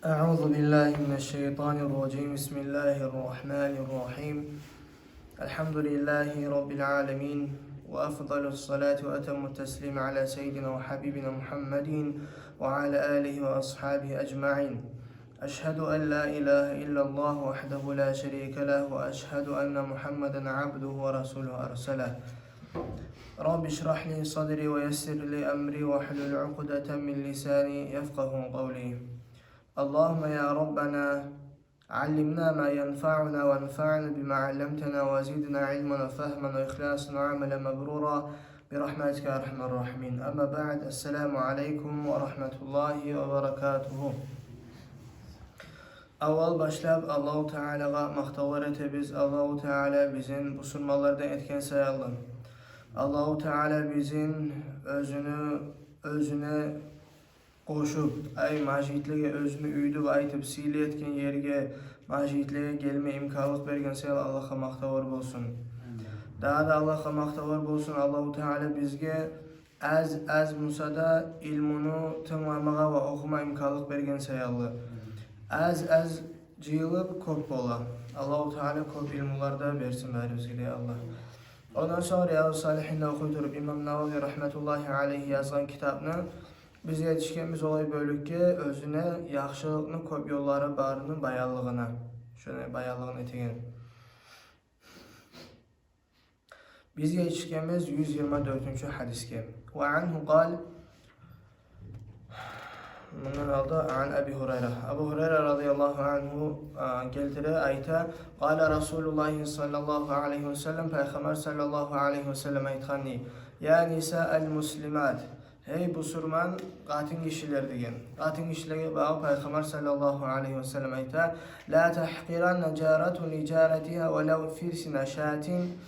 أعوذ بالله من الشيطان الرجيم. بسم الله الرحمن الرحيم. الحمد لله رب العالمين، وأفضل الصلاة وأتم التسليم على سيدنا وحبيبنا محمد وعلى آله وأصحابه أجمعين. أشهد أن لا إله إلا الله وحده لا شريك له، وأشهد أن محمدا عبده ورسوله أرسله. رب اشرح لي صدري ويسر لي أمري واحلل عقدة من لساني يفقه قولي. اللهم يا ربنا علمنا ما ينفعنا وانفعنا بما علمتنا وزدنا علما وفهما وإخلاصا وعملا مبرورا برحمتك يا أرحم الراحمين. أما بعد، السلام عليكم ورحمة الله وبركاته. Avval başlab Allahu Teala'ga maqtovlar etimiz. Allahu Teala bizim bu sunmalardan etken sayalım. Allahu Teala bizim özüne qoşub, ay majidliğe özünü üydüb aytıp sili etken yerge majidliğe gelme imkanlıq bergen sayal Allah'a maqtovar bolsun. Daha da Allah'a maqtovar bolsun. Allahu Teala bizge az musada ilmunu tınlamağa ve okuma imkanlıq bergen sayalı. Az cıyılıp kop bola. Allahu Teala kop ilmularda versin bizge Allah. Ondan sonra Riyadu Salihin'de okuyup İmam Navavi rahmetullahi aleyhi yazgan kitabını biz yetişkemiz olay bölükke özüne yaxşılıqны kop yolları barının bayallığına. Şöyle bayallığını etegen. Biz yetişkemiz 124. hadiske. Ve anhu qal, bundan aldı an Ebu Hureyre. Ebu Hureyre radıyallahu anhu geltire ayta, qala Resulullah sallallahu aleyhi ve sellem, Peygamber sallallahu aleyhi ve sellem aytqanni, ya nisa'al muslimat, hey busurman qatin kişiler degen. Qatin kişilerge bağı Peygamber sallallahu aleyhi ve sellem ayta, la tahqiran jaratun ijaratiha velev firsina şatin,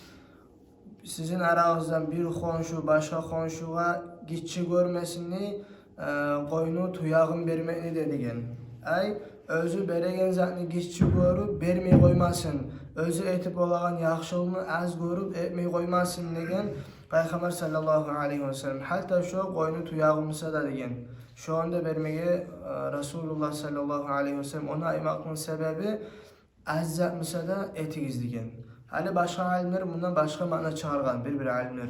sizin aranızdan bir konşu başka konşuğa gitçi görmesini koyunu tuyağın vermekni de degen. Ay özü beregen zatını gitçi görüp bermey koymasın. Özü etip olağan yaxşılığını az görüp etmey koymasın degen Peygamber sallallahu aleyhi ve sellem. Hatta şu koyunu tuyağımıza da degen. Şu anda vermeye Resulullah sallallahu aleyhi ve sellem ona aymakın sebebi az zatmısa da etigiz degen. Hali başka alimler bundan başka mana çağırgan bir alimler.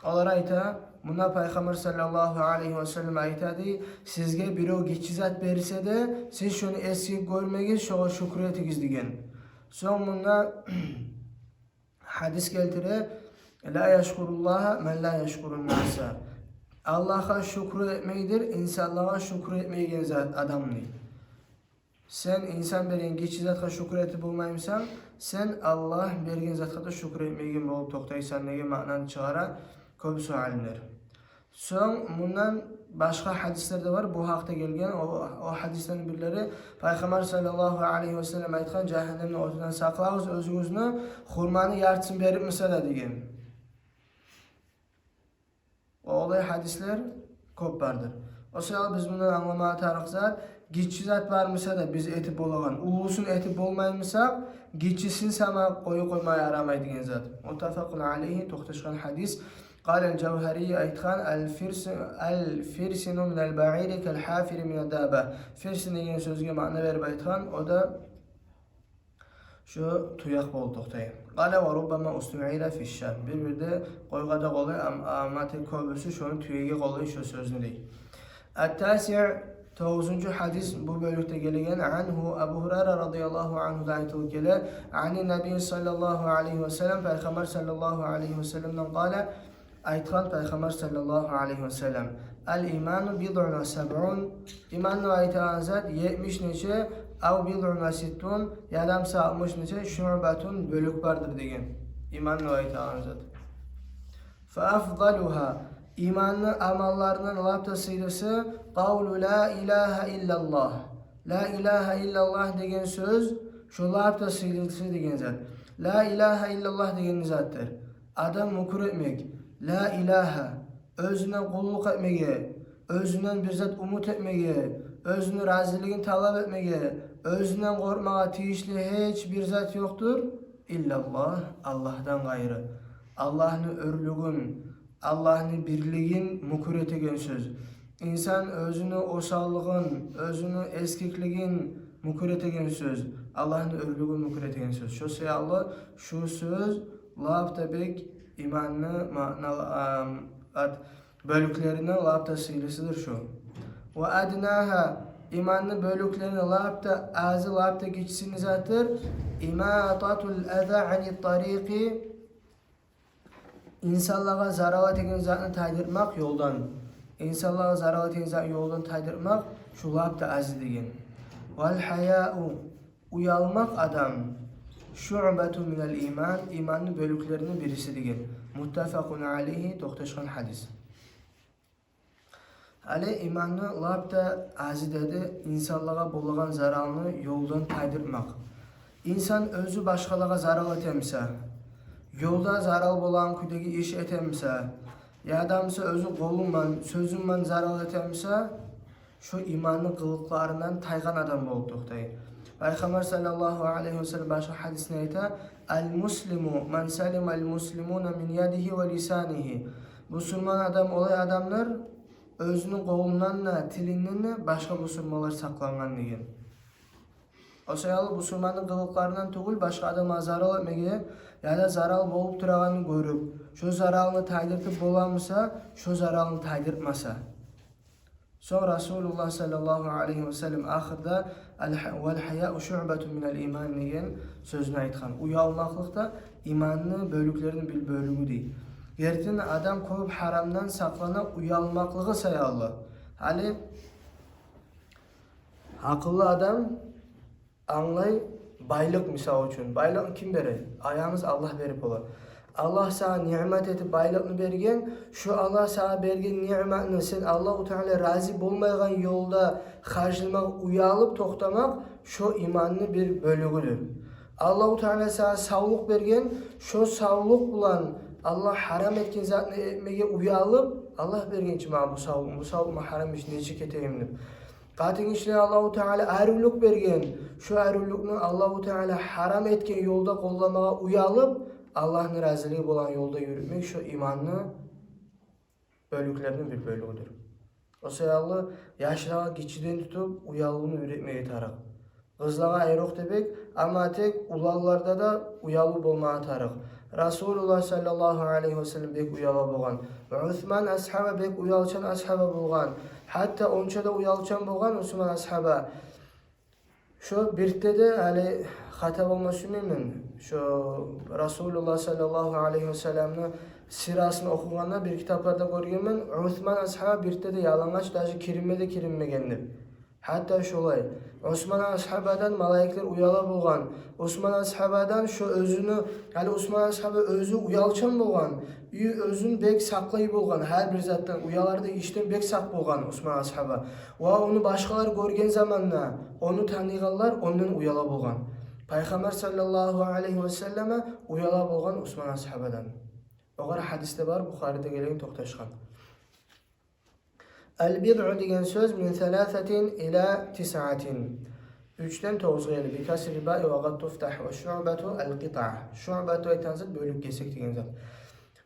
Onlar ayta, buna Peygamber sallallahu aleyhi ve sellem aytadı, sizge biri o geçizat verirse de siz şunu eski görmegiz, şuna şükretigiz degen. Son bunda hadis keltire, la yashkurullaha men la yashkurun nasa. Allah'a şükür etmeydir, insanlığa şükür etmeyen zat adamını. Sen insan bergen geçizatga şükür etip bulmayımsan, sen Allah bergen zatga da şükür etmeyen bolup toktaysan degen mananı çıgara köp alimler. Son bundan başka hadisler de var. Bu hakta gelgen o hadislerin birleri Peygamber sallallahu aleyhi ve sellem aytgan, cehennemin ortadan saklağız özünüzünü hurmanı yartsın berip mesela degen. O olay hadisler köp bardır. O sebeple biz bundan anlamaya tarıqsat, gitçizat varmasa da biz etip olağan, ulusun etip olmaymışsak, gitçisin sama koyu koymaya aramaydigen zat. Muttafaqun aleyhi toxtaşkan hadis. قال الجوهري aytgan, el-firsinu minel ba'iri kel-hafiri minel-dâbe. Firsin degen sözge ma'na verip aytgan, o da şu tuyaq bol toxtay. Qala ve rubbama ustu'ira fi'ş-şam. Bir de qoyğada qolay amati köbüsü şonu tuyegi qolay şu sözünü dey. At-tasi' 9. hadis bu bölükte gelgen anhu Ebu Hureyre radıyallahu anhu da aytılıp gele ani Nebi sallallahu aleyhi ve sellem Peygamber sallallahu aleyhi ve sellem'den qala aytgan Peygamber sallallahu aleyhi ve sellem el-imanu bid'un ve seb'un, imanı aytan zat 70 neçe av bid'un ve sittun yadamsa 60 neçe şu'batun bölük vardır degen. İmanı aytan zat. Fa afdaluha, imanlı amallarının lapta sayısı kavlu la ilahe illallah. La ilahe illallah degen söz şu lapta sayısı degen zat. La ilahe illallah degen zattır. Adam mukur etmek. La ilahe, özüne kulluk etmeye, özünden bir zat umut etmeye, özünün razılığını talep etmeye, özünden korkmağa tiyişli hiç bir zat yoktur. İllallah, Allah'tan gayrı. Allah'ın örlüğün, Allah'ın birliğin mukur etegen söz. İnsan özünü osallıgın, özünü eskikligin mukur etegen söz. Allah'ın örlügün mukur etegen söz. Şu sayallı şu söz labda bek imanını bölüklerine labda sığlısıdır şu. Ve adnaha imanını bölüklerine labda azı labda geçsini zatır. İmatatul eza anit tariqi insanlara zarar ettiğin zatını taydırmak yoldan. İnsanlara zarar ettiğin zatını yoldan taydırmak şu labda azı degen. Vel haya'u uyalmak adam şu'betu minel iman imanın bölüklerinin birisi degen. Muttefakun aleyhi toxtaşkan hadis. Ali imanı labda azı dedi insanlara bolagan zararını yoldan taydırmak. İnsan özü başkalara zarar etemse, yolda zarar bolan küdegi iş etemse, ya adamsa özü kolunman, sözünman zarar etemse, şu imanın kılıklarından taygan adam olduk deyir. Peygamber sallallahu aleyhi ve sellem başka hadisine ayta, el-muslimu men salim el-muslimuna min yadihi ve lisanihi. Müslüman adam olay adamlar özünün kolundan da, tilinden de başka Müslümanlar saklangan degen. O sayalı Müslümanın kılıklarından tugul başka adama zarar etmege ya da zarar bolup durağını görüp, şu zararını taydırtıp bolamasa, şu zararını taydırtmasa. Sonra Resulullah sallallahu aleyhi ve sellem ahırda vel haya'u şu'betu minel iman degen sözünü aytkan. Uyalmaklıkta imanının bölüklerinin bir bölüğü değil. Gerçekten adam koyup haramdan saklana uyalmaklığı sayallı. Hali akıllı adam anlay baylık misal için. Baylık kim verir? Ayağımız Allah verip olur. Allah sana nimet etip baylıkını bergen, şu Allah sana bergen nimetini sen Allah-u Teala razı olmayan yolda harcılmak, uyalıp toxtamak şu imanın bir bölüğüdür. Allah-u Teala sana sağlık bergen, şu sağlık bulan Allah haram etken zatını etmege uyalıp Allah bergen ki bu sağlık haram iş neçik eteyimdir. Katın işine Allah-u Teala eruluk bergen, şu erulukunu Allah-u Teala haram etken yolda kollamaya uyalıp Allah'ın razılığı olan yolda yürümek şu imanlı bölüklerinin bir bölüğüdür. O sayallı yaşlığa geçiden tutup uyalığını üretmeye tarık. Kızlara ayrık debek ama tek ulallarda da uyalı olmaya tarık. Resulullah sallallahu aleyhi ve sellem bek uyalı bolgan. Osman ashaba bek uyalçan ashaba bolgan. Hatta onça da uyalçan bolgan Osman ashaba. Şu birte de hali hata olması mümkün. Şu Resulullah sallallahu aleyhi ve sellem'in sirasını okuganda bir kitaplarda görgenmen Osman ashaba birte de yalangaç daşı kirinmede kirinmegendir. Hatta şolay Osman ashabadan malaikler uyala bolgan. Osman ashabadan şu özünü hali Osman ashaba özü uyalçan bolgan. Özün bek saklayı bolgan. Her bir zattan uyalarda işten bek sak bolgan Osman ashaba. Ve onu başkalar görgen zamanla onu tanıyanlar ondan uyala bolgan. Peygamber sallallahu aleyhi ve selleme uyala bolgan Osman ashabadan. O kadar hadiste var Bukhari'de gelen toxtaşkan. El-bid'u degen söz min thalathatin ila tis'atin. 3'ten 9'a gelir. Bi kasri ba'i ve gad tuftah ve şu'betu el-qita'. Şu'betu aytanzık bölük gesek degen zat.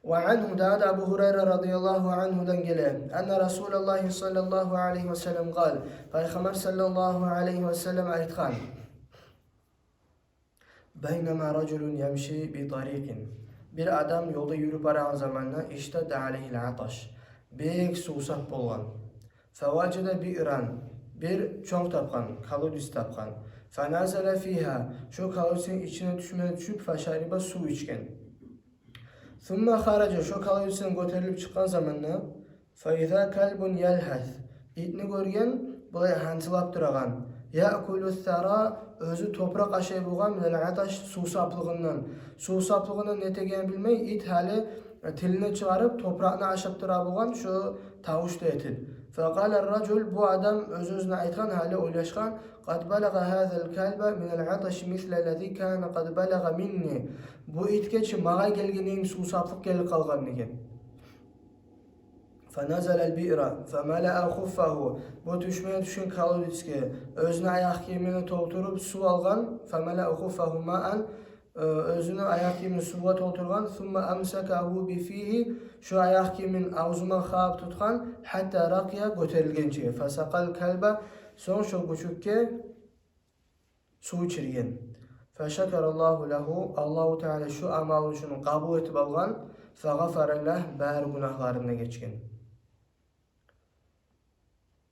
Ve anhu da Abu Hurayra radıyallahu anhu'dan gelen enne Resulullah sallallahu aleyhi ve sellem gal. Peygamber sallallahu aleyhi ve sellem aytkan. Beynema raculun yemşi bi tariqin. Bir adam yolda yürüp arayan zamanla işte de aleyhil ataş. Bek susap bolgan. Fevacede bi'ran. Bir çoğ tapkan, kalodis tapkan. Fenazele fiha. Şu kalodisin içine düşüp faşariba su içken. Thumma kharaca. Şu kalodisin göterilip çıkan zamanla feiza kalbun yelhaz. İtni görgen, bulay hansılap duragan. Ya'kulu thara. Özü toprak aşağı bolgan minel ataş susaplığından. Susaplığından netegen bilmey it hali tilini çıkarıp toprağını aşıp dura bolgan şu tavuşta etil. Faqala racul bu adam öz-özüne aytgan hali oylaşkan qad balaga hazal kalba minel ataş mislellezi kana qad balaga minni. Bu itkeçi mağa gelgenin susaplık gelip kalgan degen. فنزل البئر فملأ خفه. Bu düşmeye düşen kaloriske özüne ayak kemiğini doldurup su algan. فملأ خفه ماءً özünü ayak kiyimini suga tolturgan, thumma amsakahu bi fihi, şu ayak kiyimin ağzıma xaap tutgan, hatta raqiya göterilgençe. Fasaqal kalba, soň şu küçükке su içirgen. Feşekerallahu lehu, Allahu Teala şu amalını şunu kabul etip algan, feğafarallah, bär günahlarına geçken.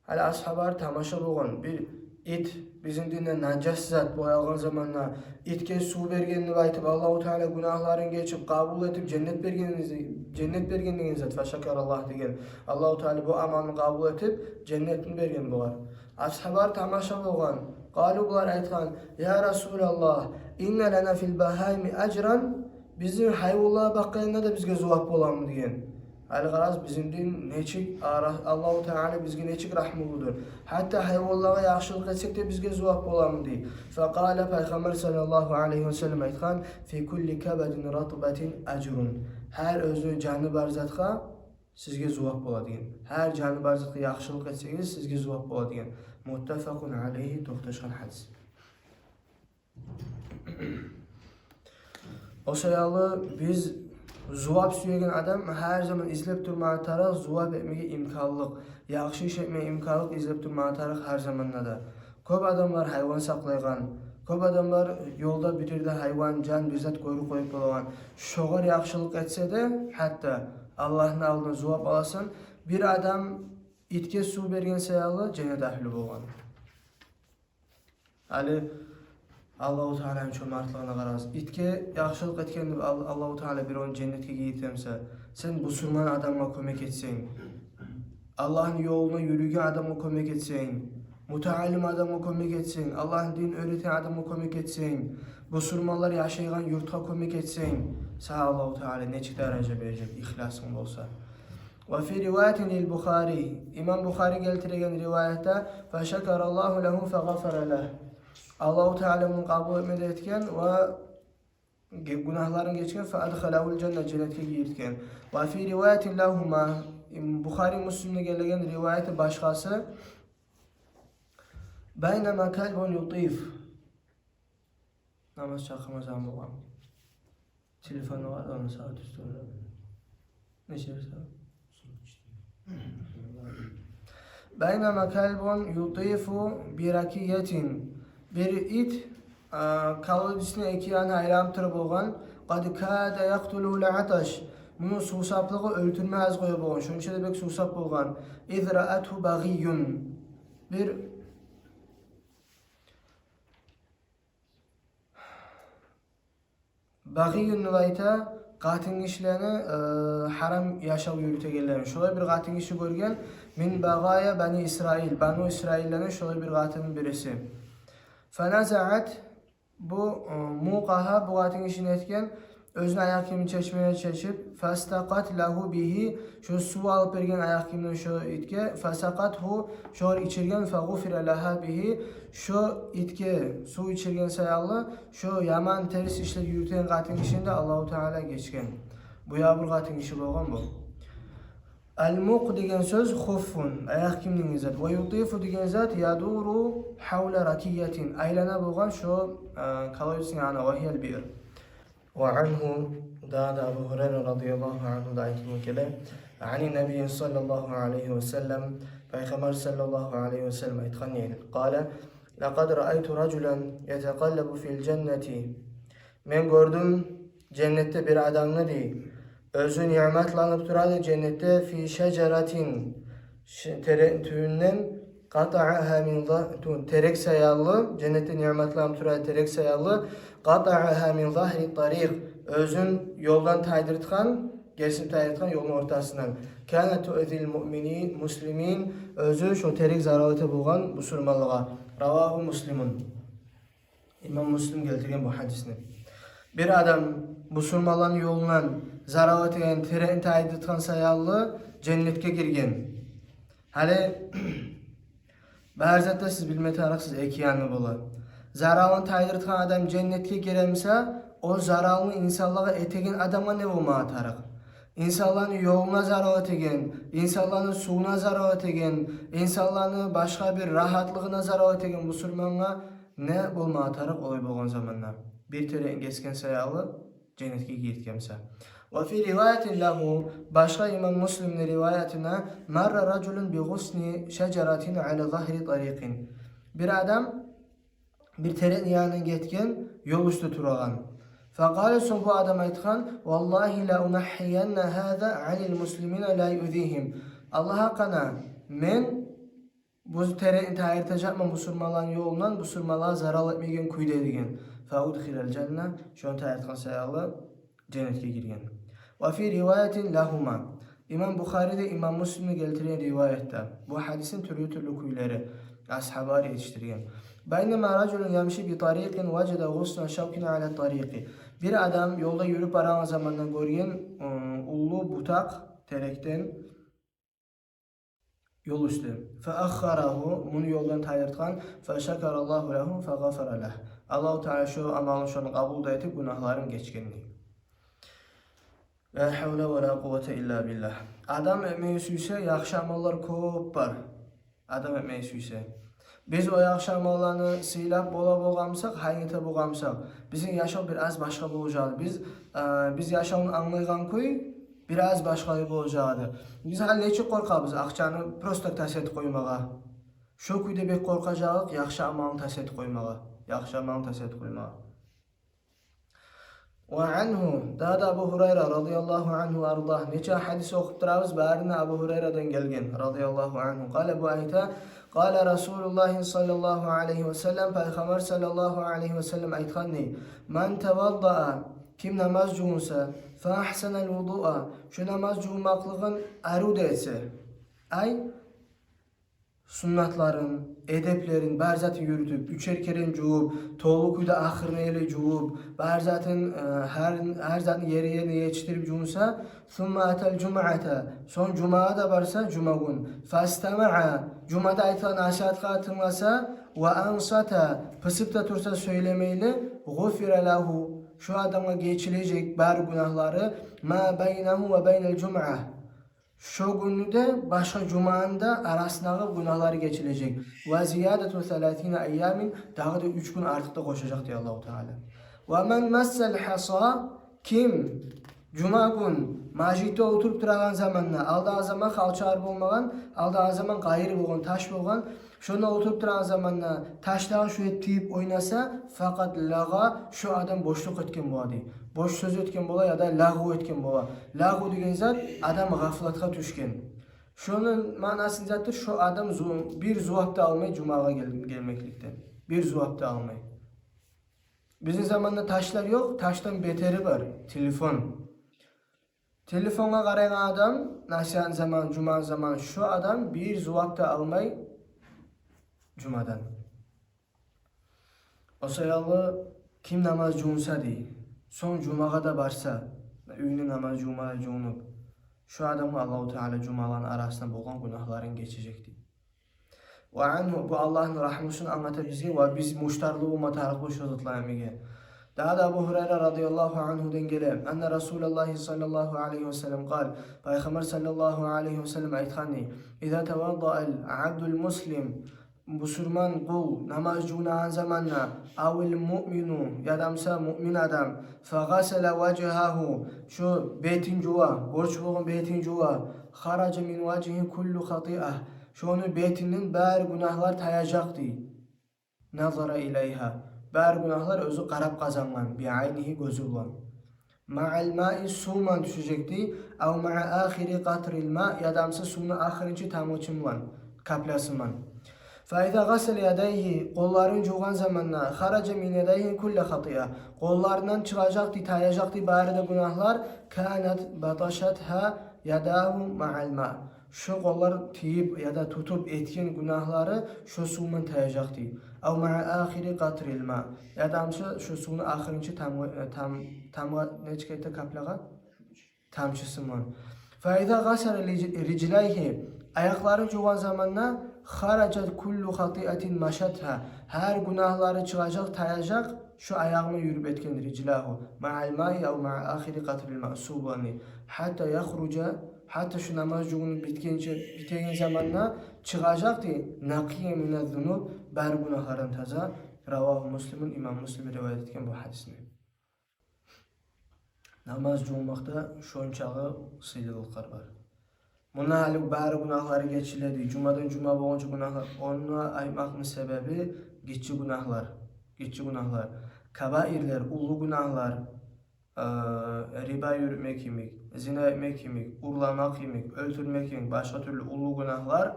Hala ashabar tamaşa bolgan bir it bizim dinde najas zat boyalgan zamanla itke su bergenini aytıp Allahu Teala günahlarını geçip kabul etip cennet bergenini zat feşekerallah degen. Allahu Teala bu amalını kabul etip cennetini bergen bolar. Ashabar tamaşa bolgan. Qalu bular aytgan: "Ya Resulallah, inne lana fil bahaimi ajran." Bizim hayvanlara bakayında da bizge zuvap bolamı degen. Ali garaz bizim din neçik Allahu Teala bizge neçik rahmuludur. Hatta hayvanlara yaxşılık etsek de bizge zuvap bolamı dey. Faqala Peygamber sallallahu aleyhi ve sellem aytgan: "Fi kulli kabadin ratbatin ajrun." Her özü canı bar zatga sizge zuvap bola degen. Her canı bar zatga yaxşılık etseniz sizge zuvap bola degen. Muttafaqun aleyhi, to'xtashgan hadis. O sayalı biz zuvap süyegen adam her zaman izlep durmağa taraf zuvap etmeye imkanlık, yaxşı iş etmeye imkanlık izlep durmağa taraf her zamanla da. Köp adamlar hayvan saklaygan, köp adamlar yolda bitirde hayvan can bizzat koyru koyup bolan. Şoğar yaxşılık etse de hatta Allah'ın aldığına zuvap alasın. Bir adam itke su bergen sayalı cennet ahli bolgan. Ali Allahu Teala'nın çömertliğine qaraz. İtke yaxşılık etken Allahu Teala bir onu cennetke giyirtemse, sen busurman adamla kömek etsen, Allah'ın yoluna yürüyen adamla kömek etsen, mutaallim adamla kömek etsen, Allah'ın din öğreten adamla kömek etsen, busurmanlar yaşayan yurtga kömek etsen, sana Allahu Teala neçik derece verecek ihlasın olsa. Ve fi rivayetin lil Bukhari, İmam Bukhari geltiregen rivayette, feşekerallahu lehu feğafara leh. Allahu Teala'nın kabul etmede etken ve günahların geçken fe'adhalahul cennet, cennetke girtken. Ve fi rivayetin lahuma, Bukhari Müslim'de gelen rivayeti başkası, beynema kalbun yutif. Namaz çakımaz ama var. Telefonu var, onu saat üstü olur. Ne şey saat? Beynema kalbun yutifu birakiyetin. Bir it kalbisine ekiyan hayramtır bolgan, qad kada yaqtuluhu al-atash. Bunu susaplığı öldürmez koyu bolgan. Şunun içinde bek susap bolgan. İz ra'athu baghiyun. Bir baghiyun nuvayta qatin işlerini haram yaşav yürütegenler. Şöyle bir qatin işi görgen min bagaya bani İsrail. Banu İsrail'lerin şöyle bir qatinin birisi. Fenazaat bu muqaha bu qatin işini etken özüne ayak kiyimini çeşmeye çeşip fastaqat lahu bihi şu su alıp bergen ayak kiyimini şu itke fasaqathu şu içirgen fagufira laha bihi şu itke su içirgen sayalı şu yaman ters işler yürüten qatin işinde Allahu Teala geçken. Bu ya bu qatin işi bolgan bu. Al-muq degen söz xuffun, ayak kiyiminin zat. Ve yutifu degen zat yaduru havla rakiyetin. Aylana bolgan şu kalorisin yani vahiyel bir. Ve anhu da Abu Hurayra radıyallahu anhu da ayetini kele. Ani Nebi sallallahu aleyhi ve sellem, Peygamber sallallahu aleyhi ve sellem ayetkan yani. Kale, laqad ra'aytu raculan yetekallabu fil cenneti. Men gördüm cennette bir adamını değil. Özü nimetlanıp duradı cennette fi şeceratin tüyünden qata'aha min terek sayallı cennette nimetlanıp duradı terek sayallı qata'aha min zahri tariq özün yoldan taydırtkan geçip taydırtkan yolun ortasından kana tu'zil mu'minin muslimin özü şu terek zaravete bulgan musulmanlığa ravahu muslimun İmam Müslim geltirgen bu hadisini. Bir adam musulmanların yolundan zaravat eden teren taydırtkan sayallı cennetke girgen. Hali bazıda siz bilme taraksız iki yanı bolar. Zaralını taydırtkan adam cennetke giremse o zaralını insanlığa etegen adama ne olmağa tarak? İnsanların yoluna zaravat egen, insanların suuna zaravat egen, insanların başka bir rahatlığına zaravat egen musulmana ne olmağa tarak olay bolgan zamanlar. bir tere kesken sayalı cennetke girtkemse. Ve fi rivayetin lehu başka İmam Müslim'in rivayetine marra raculun bi gusni şeceratin ala zahri tariqin. Bir adam bir teren yanına getken yol üstü turagan. Faqala son bu adam aytgan vallahi la unahhiyanna hada anil muslimina la yu'zihim. Allah'a kana men bu tereni tayirtacakma musulmalan yolundan musulmalığa zarar etmegen kuyda edigen. Fa udkhilal cennet şon tayirtgan sayalı cennetke girgen. Ve fi rivayetin lahuma. İmam Bukhari'de İmam Müslim'e geltiren rivayette. Bu hadisin türlü kuyları ashabı yetiştirgen. Beynema raculun yamşi bi tariqin vecede guslan şevkin ala tariqi. Bir adam yolda yürüp arayan zamandan görgen ullu butak terekten yol üstü. Fe akharahu bunu yoldan tayırtkan fe şekerallahu lehu fe gafara leh. Allah-u Teala şu amalını şunu kabul da etip günahların geçkenliği. La havle ve la kuvvete illa billah. Adam etmeyi süyse yaxşı amallar köp var. Adam etmeyi süyse. Biz o yaxşı amallarını sıylap boğamsak, haynete boğamsak, bizim yaşam biraz başka bolacaktı. Biz yaşamını anlaygan koy, biraz başka bolacaktı. Biz halleçi korkabız, akçanı prosto taset koymağa. Şu kuyda bek korkacağız, yaxşı amalını taset koymağa. Yaxşı amalını taset koymağa. Ve anhu, daha da Abu Hurayra radıyallahu anhu ardah. Neçe hadis okup durabız, bärine Abu Hurayra'dan gelgen radıyallahu anhu. Kale bu ayta, kale Resulullah sallallahu aleyhi ve sellem, Peygamber sallallahu aleyhi ve sellem aytkanni, men tevadda'a, kim namaz cuğunsa, fe ahsenel vudu'a, şu namaz cuğumaklığın arud etse, ay, sunnatların, edeplerin barzatı yürütüp, üçer keren cuğup, tolu kuyda ahırına ele cuğup, barzatın her zatın yerine yetiştirip cuğunsa, thumma atel cum'ata, son cum'a da barsa cuma gün, fastama'a, cuma'da aytılan nasihatka atılmasa, ve ansata, pısıp da tursa söylemeyle, gufire lahu, şu adama geçilecek bar günahları, ma beynehu ve beynel cum'a, şu günü de başka cumanda arasındaki günahları geçilecek. Ve ziyadetu 30 ayyamin daha da 3 gün artık da koşacak diyor Allah-u Teala. Ve men messel hasa kim cuma gün majidde oturup duran zamanla aldığı zaman kalçar bulmagan, aldığı zaman gayrı bulgan, taş bulgan, şuna oturup duran zamanla taşları şu etip oynasa fakat laga şu adam boşluk etken bu adi. Boş söz etken bola ya da lağu etken bola. Lağu degen zat adam gaflatga düşken. Şunun manası zaten şu adam bir zuhapta almay cumaga gelmeklikten. Bir zuhapta almay. Bizim zamanında taşlar yok, taştan beteri var. Telefon. Telefona qarayan adam, nasihat zaman, cuma zaman şu adam bir zuhapta almay cumadan. O sayalı kim namaz cuğunsa dey. Son cumaga da barsa, üyünü namaz cumaya cuğunup, şu adamı Allah-u Teala cumaların arasında boğan günahların geçecekti. Ve anhu, bu Allah'ın rahmusunu anlata bizi ve biz muştarlı ummatarık bu şozutlayamige. Daha da Abu Hurayra radıyallahu anhu'dan gele, enne Resulullah sallallahu aleyhi ve sellem kal, Peygamber sallallahu aleyhi ve sellem aytkanni, İza tevadda'al abdul muslim, Müslüman kul namaz cuğunan zamanla avil mu'minu yadamsa mu'min adam fagasele vecahahu şu beytin cuva borç boğun beytin cuva haraca min vecihi kullu hati'ah şunu beytinin bär günahlar tayacaktı nazara ileyha bär günahlar özü qarab kazangan bi aynihi gözü bulan ma'al ma'i suman düşecekti av ma'a ahiri qatril ma yadamsa sunu ahirinci tamuçumlan kaplasıman فَاِذَا غَسَلْ يَدَيْهِ Kollarını cuğan zamanla خَرَجَ مِنْ يَدَيْهِ كُلَّ خَطِيَةٍ Kollarından çıkacaktı, tayacaktı bari günahlar كَانَتْ بَطَشَتْهَا يَدَاهُ مَعَ الْمَاءِ Şu kollar tiyip ya da tutup etken günahları şu suyla tayacaktı. اَوْ مَعَ آخِرِ قَطْرِ الْمَاءِ Ya da şu suyun ahırıncı ne çıkaydı kaplağa? Tamçısından. فَاِذَا غَسَلْ رِجْلَيْهِ Ayaklarını cuğan zamanla haracat kullu hatiatin maşatha her günahları çıkacak tayacak şu ayağımı yürüp etkendir iclahu ma'al ma'i ev ma'a ahiri qatril ma'subani hatta yakhruca hatta şu namaz cuğunu biten zamanla çıkacaktı naqiye minez zunub ber günahların taza Ravahu Muslimun, İmam Müslim rivayet etken bu hadisini. Namaz cummakta şonçağı sıylılıklar var. Buna hali bari günahları geçiledi. Cumadan cuma boyunca günahlar. Onu aymakın sebebi geçici günahlar. Geçici günahlar. Kabairler, ulu günahlar, riba yürümek yemek, zina etmek yemek, urlamak yemek, öldürmek yemek, başka türlü ulu günahlar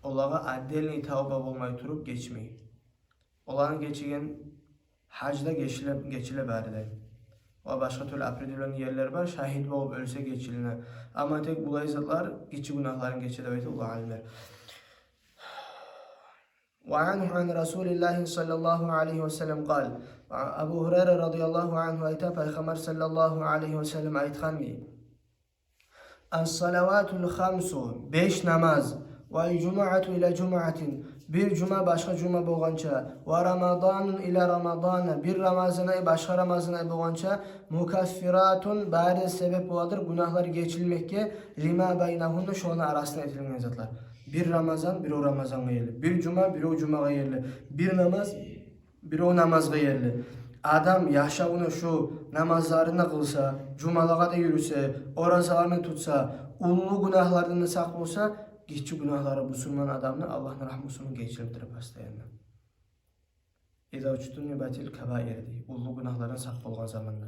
olağa addelini tavba olmayı turup geçmeyi. Olan geçigen hacda geçile baridir. O başka türlü apredilen yerler var, şahit olup ölse geçiline. Ama tek bu izatlar geçici günahların geçile ulu alimler. وعنه عن رسول الله صلى الله عليه وسلم قال Abu Hurayra radıyallahu anhu ayta Peygamber sallallahu aleyhi ve sellem aytkanmi Es-salavatul khamsu 5 namaz ve cum'atu ila cum'atin bir cuma başka cuma bolgança ve ramadanun ila ramadana bir ramazana başka ramazana bolgança mukaffiratun bari sebep oladır günahlar geçilmekke lima beynahunna şonu arasında edilen zatlar. Bir Ramazan, bir o Ramazan'a yerli. Bir Cuma, bir o Cuma'ya yerli. Bir namaz, bir o namazga yerli. Adam yaşamını şu namazlarını kılsa, Cumalığa da yürüse, orazalarını tutsa, ulu günahlarını saklasa, geçici günahları Müslüman adamını Allah'ın rahmetini geçirtirip hastayanına. İza uçtun yubatil kabairdi. Ulu günahların saklı olan zamanda.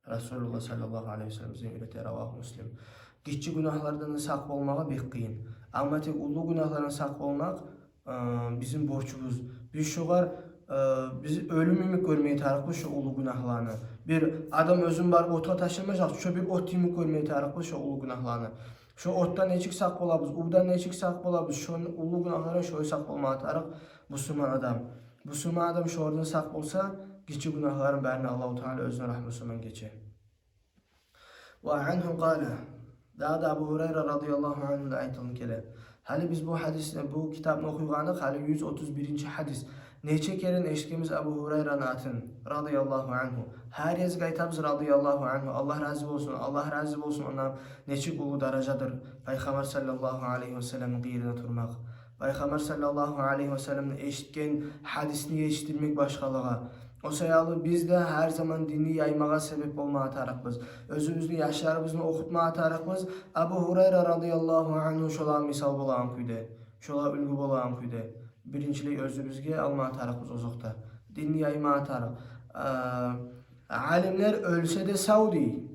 Resulullah sallallahu aleyhi ve sellem'in öğreti Ravahu Muslim. Geçici günahlardan saklı olmağa bir kıyın. Ama tek ulu günahlardan saklı olmak bizim borcumuz. Biz şu var, biz ölümümü görmeyi tarıklı şu ulu günahlarını. Bir adam özün var ota taşımayacak, şu bir ot yemi görmeyi tarıklı şu ulu günahlarını. Şu ottan ne çıksak olabız, udan ne çıksak olabız, şu ulu günahlara şöyle saklı olmağı tarık Müslüman adam. Müslüman adam şu oradan saklı olsa, geçici günahların berini Allah-u Teala özüne rahmetine geçer. Ve anhu qala daha da Abu Hurayra radıyallahu anhu'da aytılan kele. Hali biz bu hadis, bu kitabını okuyganı hali 131. hadis. Neçe kere eşkimiz Abu Hurayra'nın atın radıyallahu anhu. Her yazık aytabız radıyallahu anhu. Allah razı olsun, Allah razı olsun ona neçe ulu darajadır. Peygamber sallallahu aleyhi ve sellem'in gıyrına turmak. Peygamber sallallahu aleyhi ve sellem'in eşitken hadisini yetiştirmek başkalığa. O sayalı biz de her zaman dini yaymağa sebep olmağa tarafız. Özümüzün yaşlarımızı okutmağa tarafız. Abu Hurayra radıyallahu anhu şola misal bolan kuyde. Şola ülgü bolan kuyde. Birincilik özümüzge almağa tarafız ozokta. Dini yaymağa taraf. Alimler ölse de saudi.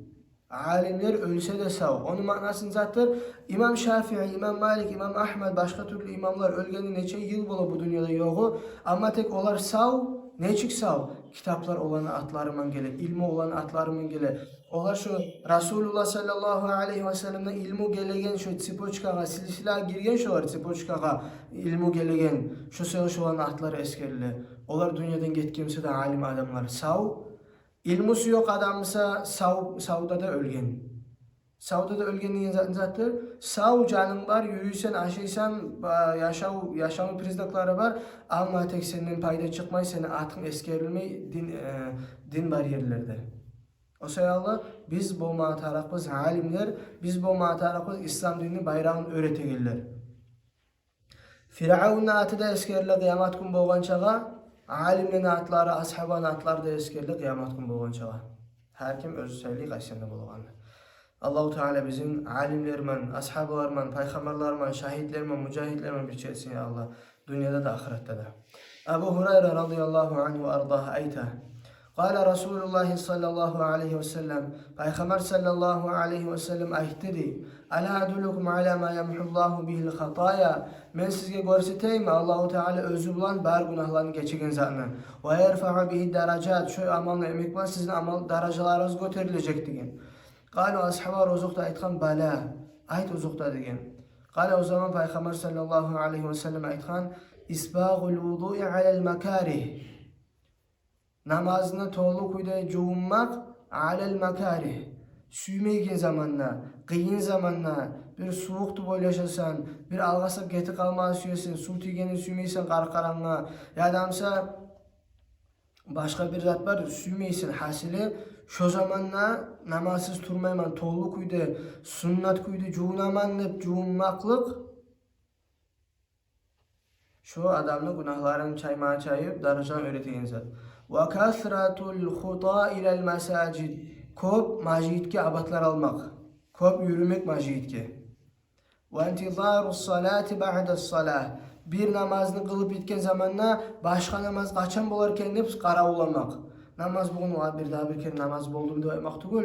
Alimler ölse de sav. Onun manasını zaten İmam Şafii, İmam Malik, İmam Ahmed başka türlü imamlar ölgeni neçe yıl bola bu dünyada yoğu. Ama tek olar sav. Ne çıksav? Kitaplar olan atlarımın gele, ilmi olan atlarımın gele. Olar şu Resulullah sallallahu aleyhi ve sellem'den ilmu gelegen şu tsipoçkağa, silsila girgen şu var tsipoçkağa ilmu gelegen. Şu söylüş olan atları eskerli. Olar dünyadan getkimse de alim adamlar. Sav, ilmusu yok adamsa savda da ölgen. Savda da ölgenliğin zaten sağ canın var, yürüysen, aşıysan, yaşamı prizdakları var ama tek senin payda çıkmayı, senin atın eskerilmeyi din bariyerlerde. O sayılı biz bu matarakız alimler, biz bu matarakız İslam dinini bayrağını öğretegeller. Firavun'un atı da eskerli kıyamet gün boğan çağa, alimlerin atları, ashabın atları da eskerli kıyamet gün boğan çağa. Her kim özü söyleyip kaçında boğanlar. Allah-u Teala bizim alimlerмен, ashablarmen, peygamberlermen, şahitlermen, mücahitlermen bir çelsin ya Allah. Dünyada da ahirette de. Abu Hurayra radıyallahu anhu ve ardaha ayta. Kale Resulullah sallallahu aleyhi ve sellem. Peygamber sallallahu aleyhi ve sellem aytdedi. Ala adulukum ala ma yamhullahu bihil hataya. Men sizge görseteyim Allah-u Teala özü bulan bar günahlarını geçirgen zatına. Ve yerfa'a bihi deracat. Şu amalını emek var sizin amal deracalarınız götürülecek degen. Kale ashabar uzukta aytkan bala. Ayt uzukta degen. Kale o zaman Peygamber sallallahu aleyhi ve sellem aytkan isbağul vudu'i alel makarih. Namazını toğlu kuyda cuvunmak alel makarih. Süymeyken zamanla, kıyın zamanla, bir soğuktu böyle yaşasan, bir algasıp geti kalmaya süyesin, su tüygeni süymeysen karkaranla, ya damsa başka bir zat var, süymeysin hasili, şu zamanla namazsız turmayman, toğlu kuyda, sünnet kuyda, cuvunaman dep cuvunmaklık, Şu adamın günahlarını çayıp darajan öğretigen zat. Ve kasratul khuta ilal masajid. Köp majidke abatlar almak. Köp yürümek majidke. Ve intizarus salati ba'das salah. Bir namazını kılıp bitken zamanla başka namaz kaçan bolarken hep karavulamak. Namaz bugün var bir daha bir kere namaz buldum diye aytmak tugul.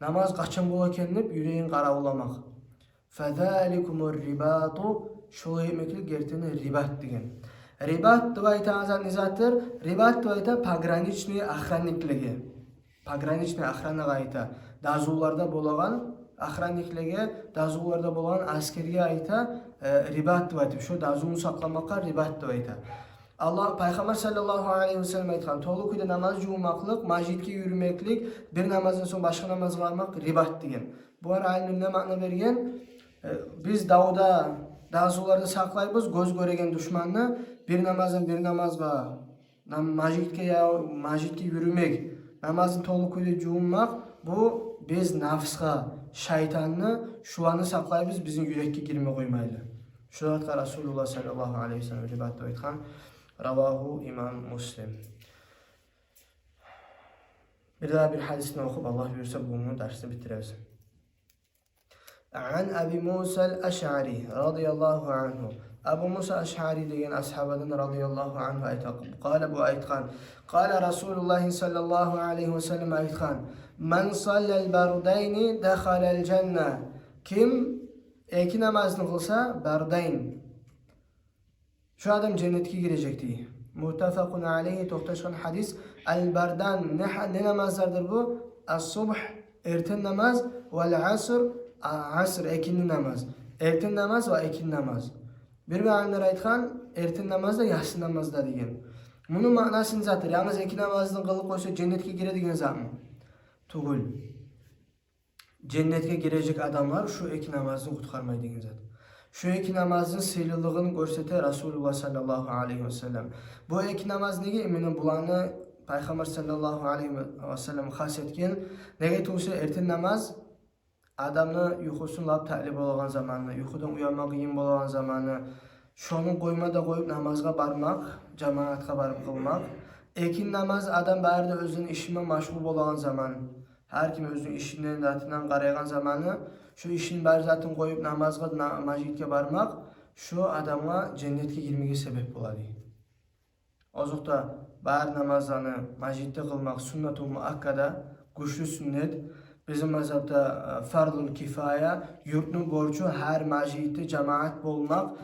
Namaz kaçan bolarken hep yüreğin karavulamak. Fezalikumur ribatu şol emeklik gertene ribat degen. Ribat deb aytağızan nizattır. Ribat deb ayta pogranichniy охранниклigi. Pogranichniy охранага ayta. Dazularda bolagan охранниклиге, dazularda bolagan askerge ayta ribat deb aytып, şu dazunu saklamakka ribat deb ayta. Allah Peygamber sallallahu aleyhi ve sellem aytgan, tolu kuyda namaz jumaklık, majidke yürümeklik, bir namazdan soň başka namazga barmak ribat degen. Bu ara alimler ne ma'na bergen? Biz dağda, dazularda saklayız, göz göregen düşmanını bir namazdan bir namazga, majidke yürümek, namazın tolu kuyda jumak, bu biz nafsga, şeytanını, şuanı saklayız, bizim yürekke girme koymaylı. Şu vakitte Resulullah sallallahu aleyhi ve sellem ribat aytgan. Ravahu İmam Muslim. Bir daha bir hadisini okup Allah buyursa bunu dersini bitiririz. An Abi Musa el-Eş'ari radıyallahu anhu. Abu Musa el-Eş'ari deyen ashabadan radıyallahu anhu aytaq. Qala bu aytqan. Qala Resulullah sallallahu aleyhi ve sellem aytqan. Men sallal bardayni dakhalal cennet. Kim iki namazını kılsa bardayn. Şu adam cennetke girecekti. Muttafaqun aleyhi to'xtashgan hadis. Al-bardan ne namazlardır bu? As-subh erten namaz ve asr ekinli namaz. Erten namaz ve ekin namaz. Bir alimler aytgan erten namaz da yatsı namaz da degen. Bunun ma'nasını zatır. Yalnız ekin namazını kılıp koysa cennetke giredigen zat mı? Tugul. Cennetke girecek adamlar şu ekin namazını kutkarmayı degen zat. Şu iki namazın sıyrılığını görsete Resulullah sallallahu aleyhi ve sellem. Bu iki namaz nege eminim bulanı Peygamber sallallahu aleyhi ve sellem has etken. Nege tuğsa erten namaz adamını uykusunu lap ta'lib olan zamanı, uykudan uyanmak iyi olan zamanı, şonu koymada koyup namazga barmak, cemaatga barıp kılmak. Ekin namaz adam bärde özünün işime maşgul olan zaman. Her kim özünün işinden zatından qaraygan zamanı, şu işin bär zatın koyup namazga, majidke barmak, şu adamga cennetke girmege sebep boladi. Ozukta bär namazlarını majidde kılmak sünnet-u muakkada, güçlü sünnet. Bizim mazhabda fardul kifaya, yurtun borcu her majidde cemaat bolmak.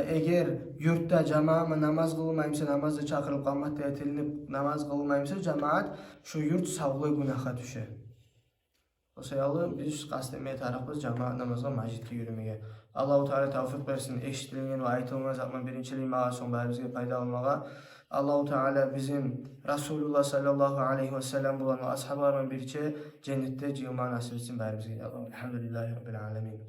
Eğer yurtta cemaat namaz kılmayımsa, namazda çakırıp kalmakta etilinip namaz kılmayımsa cemaat şu yurt savgı günaha düşer. O sayalı biz kastetmeye tarafız cemaat namazga majidke yürümege. Allah-u Teala tavfiq versin. Eşitliğin ve aytılmaz atma birinciliği mağa son bärimizge payda almağa. Allah-u Teala bizim Resulullah sallallahu aleyhi ve sellem bulan ve ashablarından biriçe cennette cığma nasip etsin bärimizge. Elhamdülillahi Rabbil alemin.